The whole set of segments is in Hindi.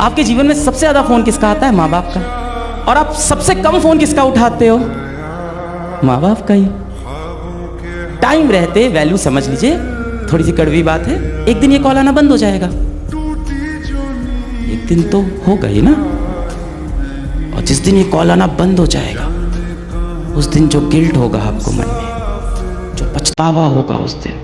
आपके जीवन में सबसे ज्यादा फोन किसका आता है? माँ बाप का। और आप सबसे कम फोन किसका उठाते हो? माँ बाप का ही। टाइम रहते वैल्यू समझ लीजिए। थोड़ी सी कड़वी बात है, एक दिन ये कॉल आना बंद हो जाएगा, एक दिन तो होगा ही ना। और जिस दिन ये कॉल आना बंद हो जाएगा, उस दिन जो गिल्ट होगा आपको मन में, जो पछतावा होगा उस दिन,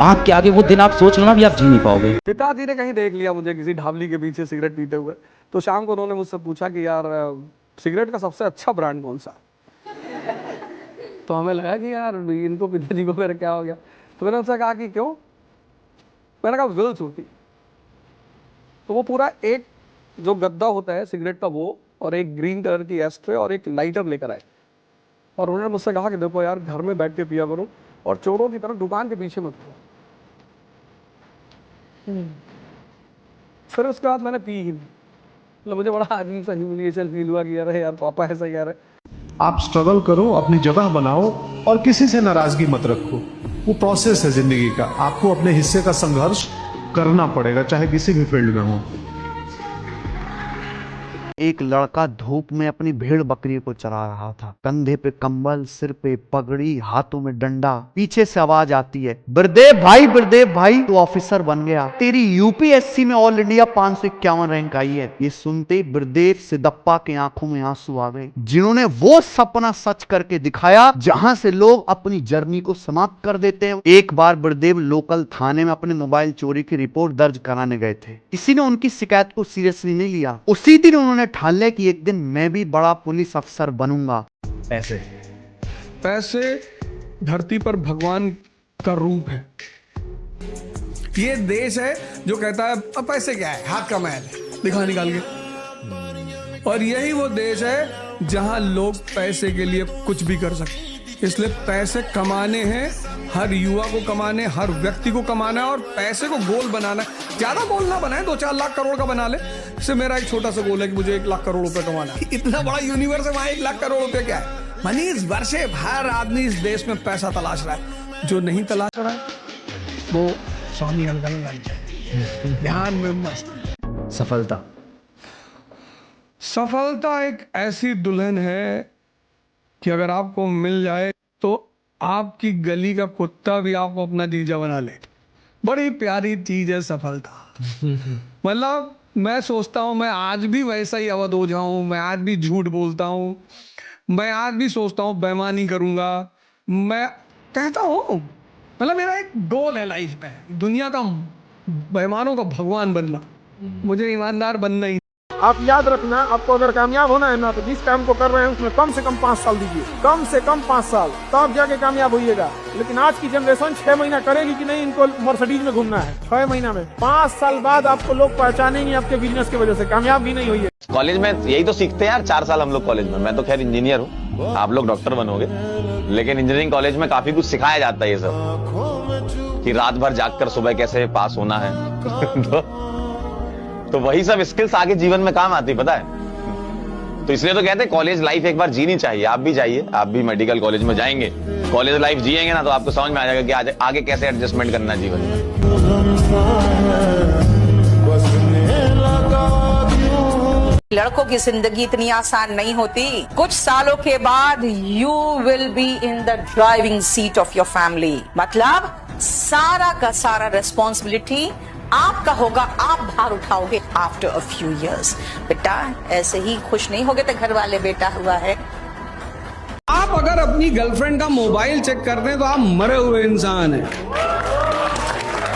आँख के आगे वो दिन आप सोच लो ना, भी आप जी नहीं पाओगे। पिताजी ने कहीं देख लिया मुझे किसी ढाबली के पीछे सिगरेट पीते हुए, तो शाम को उन्होंने मुझसे पूछा कि यार सिगरेट का सबसे अच्छा ब्रांड कौन सा? तो हमें लगा कि यार इनको पिताजी को मेरा क्या हो गया। तो मैंने उनसे कहा कि क्यों? मैंने कहा विल्स होती। तो वो पूरा एक जो गद्दा होता है सिगरेट का वो, और एक ग्रीन कलर की एस्ट्रे और एक लाइटर लेकर आए, और उन्होंने मुझसे कहा कि देखो यार घर में बैठ के पिया करो और चोरों की तरह दुकान के पीछे मत पियो। फिर उसके बाद मैंने पी ही नहीं। मतलब मुझे बड़ा आदमी सा ह्यूमिलिएशन फील हुआ कि अरे यार पापा ऐसा ही यार है। आप स्ट्रगल करो, अपनी जगह बनाओ और किसी से नाराजगी मत रखो। वो प्रोसेस है जिंदगी का, आपको अपने हिस्से का संघर्ष करना पड़ेगा, चाहे किसी भी फील्ड में हो। एक लड़का धूप में अपनी भेड़ बकरी को चरा रहा था। कंधे पे कंबल, सिर पे पगड़ी, हाथों में डंडा। पीछे से आवाज आती है, बिरदेव भाई तू ऑफिसर बन गया, तेरी यूपीएससी में ऑल इंडिया 551 रैंक आई है। ये सुनते बिरदेव सिद्धप्पा की आंखों में आंसू आ गए, जिन्होंने वो सपना सच करके दिखाया जहां से लोग अपनी जर्नी को समाप्त कर देते हैं। एक बार बिरदेव लोकल थाने में अपने मोबाइल चोरी की रिपोर्ट दर्ज कराने गए थे। किसी ने उनकी शिकायत को सीरियसली नहीं लिया। उसी दिन उन्होंने ठान लिया कि एक दिन मैं भी बड़ा पुलिस अफसर बनूंगा। पैसे धरती पर भगवान का रूप है। ये देश है जो कहता है अब पैसे क्या है, हाथ का मैल है, दिखा निकाल के। और यही वो देश है जहां लोग पैसे के लिए कुछ भी कर सकते। इसलिए पैसे कमाने हैं, हर युवा को कमाने, हर व्यक्ति को कमाना है, और पैसे को गोल बनाना है। ज्यादा गोल ना बनाए, 2-4 लाख करोड़ का बना ले। इससे मेरा एक छोटा सा गोल है कि मुझे 1 लाख करोड़ रुपए कमाना है। इतना बड़ा यूनिवर्स है, वहां 1 लाख करोड़ रुपए क्या है? मनीष वर्षे हर आदमी इस देश में पैसा तलाश रहा है। जो नहीं तलाश रहा है वो स्वामी ध्यान में मस्त। सफलता एक ऐसी दुल्हन है कि अगर आपको मिल जाए तो आपकी गली का कुत्ता भी आपको अपना जीजा बना ले। बड़ी प्यारी चीज है सफलता। मतलब मैं सोचता हूँ मैं आज भी वैसा ही अवध हो जाऊं, मैं आज भी झूठ बोलता हूँ, मैं आज भी सोचता हूँ बेईमानी करूंगा, मैं कहता हूँ। मतलब मेरा एक गोल है लाइफ में, दुनिया का बेईमानों का भगवान बनना। मुझे ईमानदार बनना ही। आप याद रखना, आपको अगर कामयाब होना है ना तो जिस काम को कर रहे हैं उसमें कम से कम 5 साल दीजिए, कम से कम 5 साल, तब जाके कामयाब होइएगा। लेकिन आज की जनरेशन 6 महीना करेगी कि नहीं, इनको मर्सिडीज में घूमना है 6 महीना में। 5 साल बाद आपको लोग पहचानेंगे आपके बिजनेस की वजह से, कामयाब भी नहीं हुई है। कॉलेज में यही तो सीखते हैं यार, 4 साल हम लोग कॉलेज में। मैं तो खैर इंजीनियर हूँ, आप लोग डॉक्टर बनोगे, लेकिन इंजीनियरिंग कॉलेज में काफी कुछ सिखाया जाता है ये सब, कि रात भर जागकर सुबह कैसे पास होना है। तो वही सब स्किल्स आगे जीवन में काम आती, पता है। तो इसलिए तो कहते हैं कॉलेज लाइफ एक बार जीनी चाहिए। आप भी जाइए, आप भी मेडिकल कॉलेज में जाएंगे, कॉलेज लाइफ जिएंगे ना, तो आपको समझ में आ जाएगा कि आगे कैसे एडजस्टमेंट करना है जीवन में। लड़कों की जिंदगी इतनी आसान नहीं होती। कुछ सालों के बाद you will be in the driving seat of your family. मतलब सारा का सारा रिस्पॉन्सिबिलिटी आपका होगा, आप भार उठाओगे आफ्टर अ फ्यू इयर्स। बेटा ऐसे ही खुश नहीं होगे तो घर वाले बेटा हुआ है। आप अगर अपनी गर्लफ्रेंड का मोबाइल चेक करते हैं तो आप मरे हुए इंसान हैं।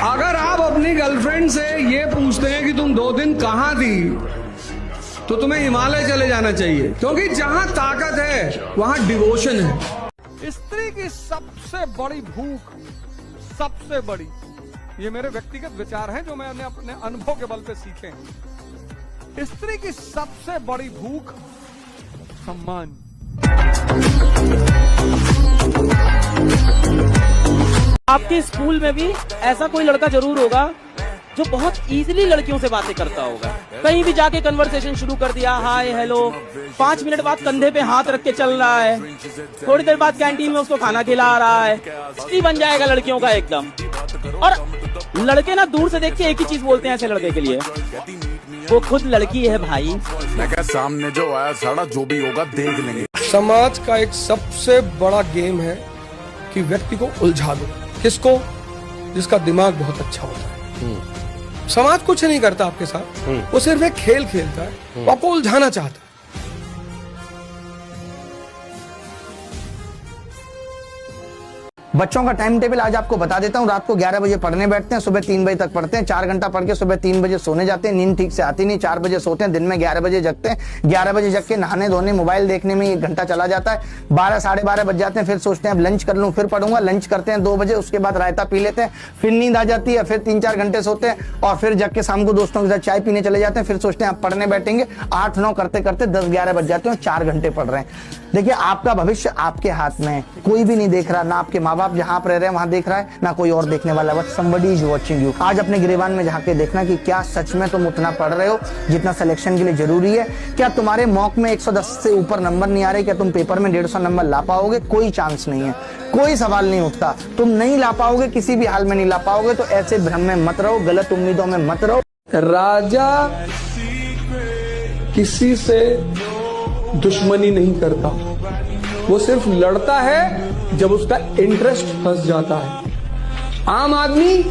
अगर आप अपनी गर्लफ्रेंड से ये पूछते हैं कि तुम 2 दिन कहां थी, तो तुम्हें हिमालय चले जाना चाहिए, क्योंकि जहां ताकत है वहां डिवोशन है। स्त्री की सबसे बड़ी भूख, सबसे बड़ी, ये मेरे व्यक्तिगत विचार हैं जो मैंने अपने अनुभव के बल पे सीखे हैं। स्त्री की सबसे बड़ी भूख सम्मान। आपके स्कूल में भी ऐसा कोई लड़का जरूर होगा जो बहुत इजीली लड़कियों से बातें करता होगा। कहीं भी जाके कन्वर्सेशन शुरू कर दिया, हाय हेलो, 5 मिनट बाद कंधे पे हाथ रख के चल रहा है, थोड़ी देर बाद कैंटीन में उसको खाना खिला रहा है। स्त्री बन जाएगा लड़कियों का एकदम। और लड़के ना दूर से देख के एक ही चीज बोलते हैं ऐसे लड़के के लिए, वो खुद लड़की है भाई। मैं क्या सामने जो आया साड़ा जो भी होगा देख लेंगे। समाज का एक सबसे बड़ा गेम है कि व्यक्ति को उलझा दो। किसको? जिसका दिमाग बहुत अच्छा होता है। समाज कुछ नहीं करता आपके साथ, वो सिर्फ एक खेल खेलता है, वो आपको उलझाना चाहता है। बच्चों का टाइम टेबल आज आपको बता देता हूँ। रात को 11 बजे पढ़ने बैठते हैं, सुबह 3 बजे तक पढ़ते हैं, 4 घंटा पढ़ के सुबह 3 बजे सोने जाते हैं। नींद ठीक से आती नहीं, 4 बजे सोते हैं, दिन में 11 बजे जगते हैं। 11 बजे जग के नहाने धोने मोबाइल देखने में 1 घंटा चला जाता है। 12 साढ़े 12 बज जाते हैं, फिर सोचते हैं अब लंच कर लूँ, फिर पढ़ूंगा। लंच करते हैं 2 बजे, उसके बाद रायता पी लेते हैं, फिर नींद आ जाती है, फिर 3-4 घंटे सोते हैं और फिर जग के शाम को दोस्तों के साथ चाय पीने चले जाते हैं। फिर सोचते हैं अब पढ़ने बैठेंगे, 8-9 करते करते 10-11 बज जाते हैं, 4 घंटे पढ़ रहे हैं। देखिए, आपका भविष्य आपके हाथ में है, कोई भी नहीं देख रहा, ना आपके माँ बाप जहाँ आप रह रहे हैं वहां देख रहा है, ना कोई और देखने वाला है, but somebody is watching you। आज अपने गिरेबान में झांक देखना कि क्या सच में तुम उतना पढ़ रहे हो जितना सिलेक्शन के लिए जरूरी है। क्या तुम्हारे मॉक में 110 से ऊपर नंबर नहीं आ रहे? क्या तुम पेपर में 150 नंबर ला पाओगे? कोई चांस नहीं है, कोई सवाल नहीं उठता। तुम नहीं ला पाओगे, किसी भी हाल में नहीं ला पाओगे। तो ऐसे भ्रम में मत रहो, गलत उम्मीदों में मत रहो। राजा किसी से दुश्मनी नहीं करता, वो सिर्फ लड़ता है जब उसका इंटरेस्ट फंस जाता है। आम आदमी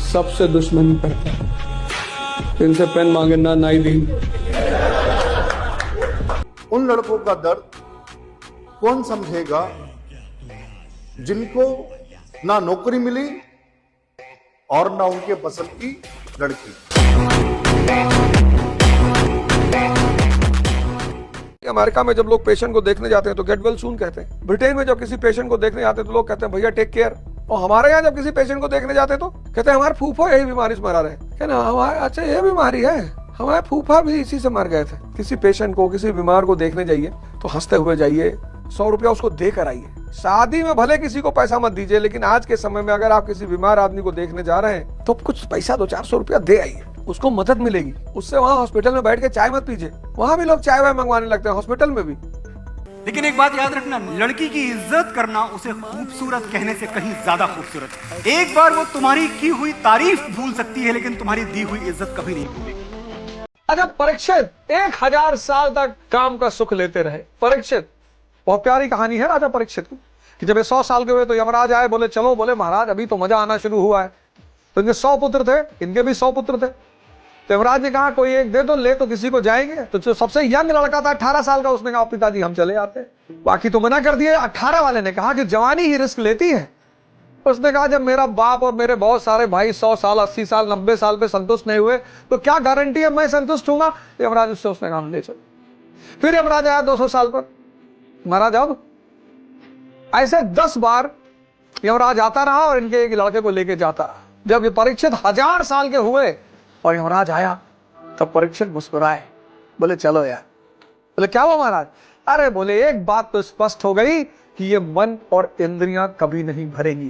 सबसे दुश्मनी करता है। इनसे पेन मांगे ना नाई दी। उन लड़कों का दर्द कौन समझेगा जिनको ना नौकरी मिली और ना उनके पसंद की लड़की। अमेरिका में जब लोग पेशेंट को देखने जाते हैं तो गेट वेल सून कहते हैं। ब्रिटेन में जब किसी पेशेंट को देखने जाते हैं तो लोग कहते हैं भैया टेक केयर। और हमारे यहाँ जब किसी पेशेंट को देखने जाते हैं तो कहते हैं हमारे फूफा यही बीमारी से मरा रहे। कहना हमारे अच्छा ये बीमारी है, हमारे फूफा भी इसी से मर गए थे। किसी पेशेंट को, किसी बीमार को देखने जाइए तो हंसते हुए जाइए, 100 रुपया उसको देकर आइए। शादी में भले किसी को पैसा मत दीजिए, लेकिन आज के समय में अगर आप किसी बीमार आदमी को देखने जा रहे हैं तो कुछ पैसा 200-400 रुपया दे आइए, उसको मदद मिलेगी। उससे वहाँ हॉस्पिटल में बैठ के चाय मत पीजिए, वहाँ भी लोग चाय वाय मंगवाने लगते हैं, हॉस्पिटल में भी। लेकिन एक बात याद रखना, लड़की की इज्जत करना उसे खूबसूरत कहने से कहीं ज्यादा खूबसूरत है। एक बार वो तुम्हारी की हुई तारीफ भूल सकती है, लेकिन तुम्हारी दी हुई इज्जत कभी नहीं भूलेगी। अच्छा, परीक्षित 1000 साल तक काम का सुख लेते रहे। परीक्षित, बहुत प्यारी कहानी है राजा परीक्षित की, कि जब ये 100 साल के हुए तो यमराज आए, बोले चलो, बोले महाराज अभी तो मजा आना शुरू हुआ है। तो इनके 100 पुत्र थे, इनके भी 100 पुत्र थे। तो यमराज ने कहा कोई एक दे तो ले, तो किसी को जाएंगे। तो जो सबसे यंग लड़का था 18 साल का, उसने कहा पिताजी हम चले आते। बाकी तो मना कर दिए। 18 वाले ने कहा कि जवानी ही रिस्क लेती है। उसने कहा जब मेरा बाप और मेरे बहुत सारे भाई 100 साल, 80 साल, 90 साल पे संतुष्ट नहीं हुए तो क्या गारंटी है मैं संतुष्ट हूंगा? यमराज उससे उसने कहा ले चलो। फिर यमराज आया 200 साल पर, महाराज आओ। ऐसे 10 बार यमराज आता रहा और इनके एक लड़के को लेके जाता रहा। जब ये परीक्षित 1000 साल के हुए और यमराज आया तब परीक्षित मुस्कुराए, बोले चलो यार। बोले क्या हुआ महाराज? अरे बोले एक बात तो स्पष्ट हो गई कि ये मन और इंद्रियां कभी नहीं भरेंगी।